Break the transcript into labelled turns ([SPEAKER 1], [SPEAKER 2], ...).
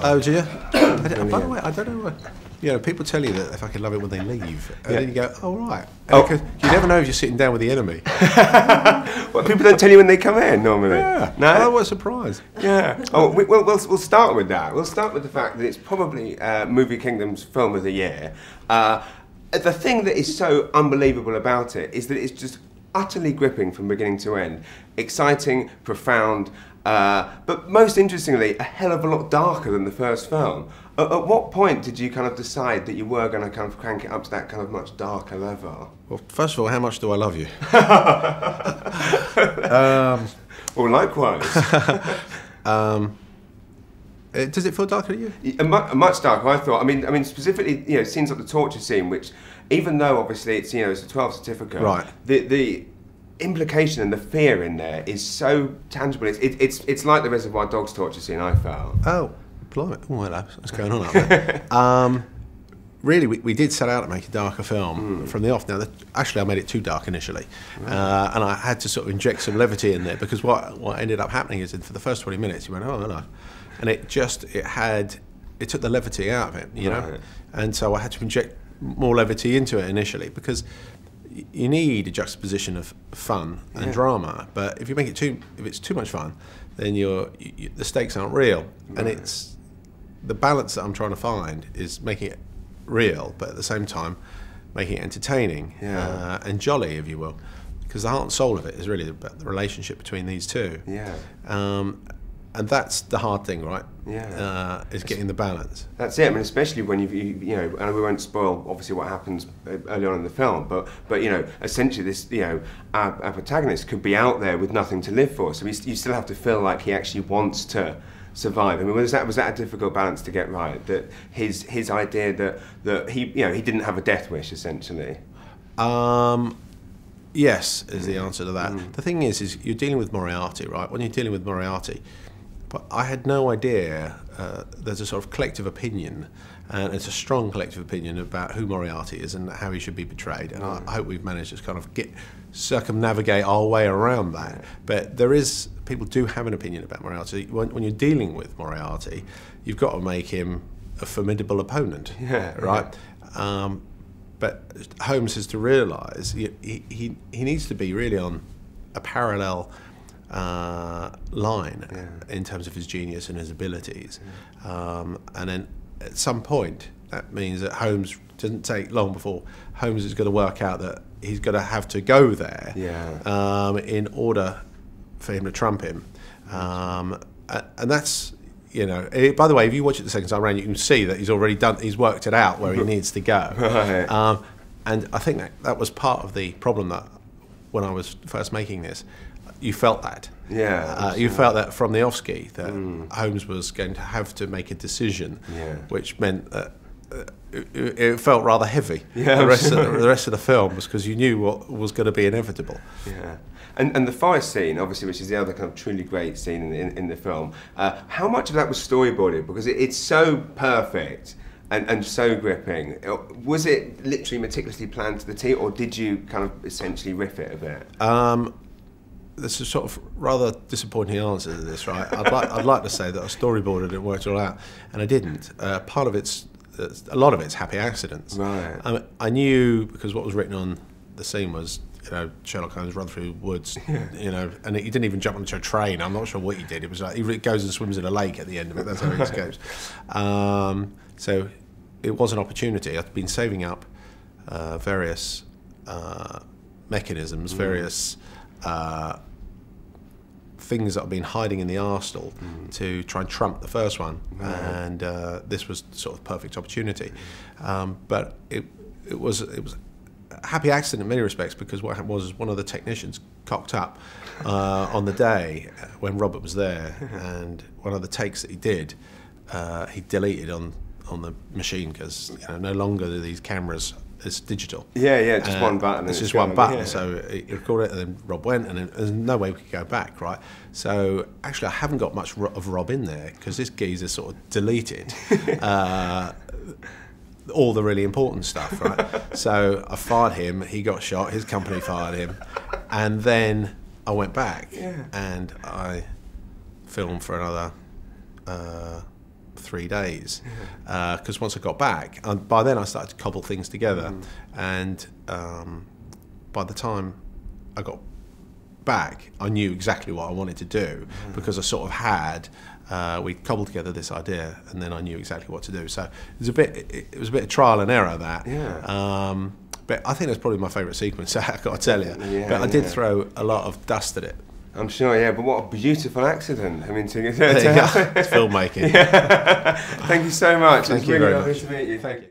[SPEAKER 1] Oh, do you? By the way, I don't know what... You know, people tell you that they fucking love it when they leave. And then you go, oh, right. Because you never know if you're sitting down with the enemy.
[SPEAKER 2] Well, people don't tell you when they come in, normally.
[SPEAKER 1] Yeah.
[SPEAKER 2] No?
[SPEAKER 1] Oh, what a surprise.
[SPEAKER 2] Yeah. Oh, we'll start with that. We'll start with the fact that it's probably Movie Kingdom's film of the year. The thing that is so unbelievable about it is that it's just utterly gripping from beginning to end. Exciting, profound, but most interestingly, a hell of a lot darker than the first film. At what point did you kind of decide that you were going to kind of crank it up to that kind of much darker level?
[SPEAKER 1] Well, first of all, how much do I love you?
[SPEAKER 2] Well, likewise.
[SPEAKER 1] Does it feel darker to you?
[SPEAKER 2] Much darker, I thought. I mean, specifically, you know, scenes like the torture scene, which, even though obviously it's, you know, it's a 12 certificate,
[SPEAKER 1] right? The
[SPEAKER 2] implication and the fear in there is so tangible. It's like the Reservoir Dogs torture scene, I felt.
[SPEAKER 1] Oh. Blimey. Oh, hello. What's going on up there? Really, we did set out to make a darker film from the off. Now, actually, I made it too dark initially, right. And I had to sort of inject some levity in there because what ended up happening is that for the first 20 minutes, you went, oh, hello, and it took the levity out of it, you know,
[SPEAKER 2] right.
[SPEAKER 1] And so I had to inject more levity into it initially because you need a juxtaposition of fun and drama. But if you make it if it's too much fun, then the stakes aren't real, right. And it's the balance that I'm trying to find is making it real, but at the same time making it entertaining and jolly, if you will, because the heart and soul of it is really the relationship between these two.
[SPEAKER 2] Yeah.
[SPEAKER 1] And that's the hard thing, right?
[SPEAKER 2] Yeah.
[SPEAKER 1] Is getting the balance.
[SPEAKER 2] That's it. I mean, especially when you know, and we won't spoil obviously what happens early on in the film, but you know, essentially this, you know, our protagonist could be out there with nothing to live for, so you still have to feel like he actually wants to survive. I mean, was that a difficult balance to get right? That his idea that he, you know, he didn't have a death wish essentially.
[SPEAKER 1] Yes, is the answer to that. The thing is you're dealing with Moriarty, right? When you're dealing with Moriarty, but I had no idea. There's a sort of collective opinion, and it's a strong collective opinion about who Moriarty is and how he should be portrayed. And I hope we've managed to kind of circumnavigate our way around that. But people do have an opinion about Moriarty. When you're dealing with Moriarty, you've got to make him a formidable opponent, right? Yeah. But Holmes has to realise he needs to be really on a parallel line in terms of his genius and his abilities, and then at some point that means that Holmes doesn't take long before Holmes is going to work out that he's going to have to go there in order for him to trump him, and that's, you know, by the way, if you watch it the second time around, you can see that he's worked it out where he needs to go. Right. And I think that was part of the problem that when I was first making this, you felt that. Yeah. You felt that from the off-ski, that Holmes was going to have to make a decision, which meant that it felt rather heavy. Yeah, the rest of the film was because you knew what was going to be inevitable. Yeah.
[SPEAKER 2] And the forest scene, obviously, which is the other kind of truly great scene in the film, how much of that was storyboarded? Because it's so perfect and so gripping. Was it literally meticulously planned to the T, or did you kind of essentially riff it a bit?
[SPEAKER 1] There's a sort of rather disappointing answer to this, right? I'd like to say that I storyboarded it and worked it all out, and I didn't. A lot of it's happy accidents. Right. I knew, because what was written on the scene was, you know, Sherlock Holmes run through woods, you know, and he didn't even jump onto a train. I'm not sure what he did. It was like he goes and swims in a lake at the end of it. That's how he escapes. So it was an opportunity. I've been saving up various mechanisms, various things that I've been hiding in the arsenal to try and trump the first one, and this was sort of perfect opportunity. But it was a happy accident in many respects, because what happened was one of the technicians cocked up on the day when Robert was there, and one of the takes that he did, he deleted on the machine, because, you know, no longer are these cameras. It's digital.
[SPEAKER 2] Yeah, just one button.
[SPEAKER 1] It's just one button. So he recorded it, and then Rob went, and there's no way we could go back, right? So actually, I haven't got much of Rob in there, because this geezer sort of deleted all the really important stuff, right? So I fired him. He got shot. His company fired him, and then I went back and I filmed for another 3 days, because once I got back, and by then I started to cobble things together, and by the time I got back, I knew exactly what I wanted to do, because I sort of had we cobbled together this idea, and then I knew exactly what to do. So it was a bit of trial and error, that.
[SPEAKER 2] Yeah.
[SPEAKER 1] But I think that's probably my favourite sequence, I've got to tell you.
[SPEAKER 2] Yeah,
[SPEAKER 1] but I did throw a lot of dust at it.
[SPEAKER 2] I'm sure, yeah, but what a beautiful accident. I mean, it's
[SPEAKER 1] filmmaking.
[SPEAKER 2] Thank you so much.
[SPEAKER 1] Thank
[SPEAKER 2] It's
[SPEAKER 1] you
[SPEAKER 2] really
[SPEAKER 1] very
[SPEAKER 2] lovely
[SPEAKER 1] much.
[SPEAKER 2] to meet you. Thank you.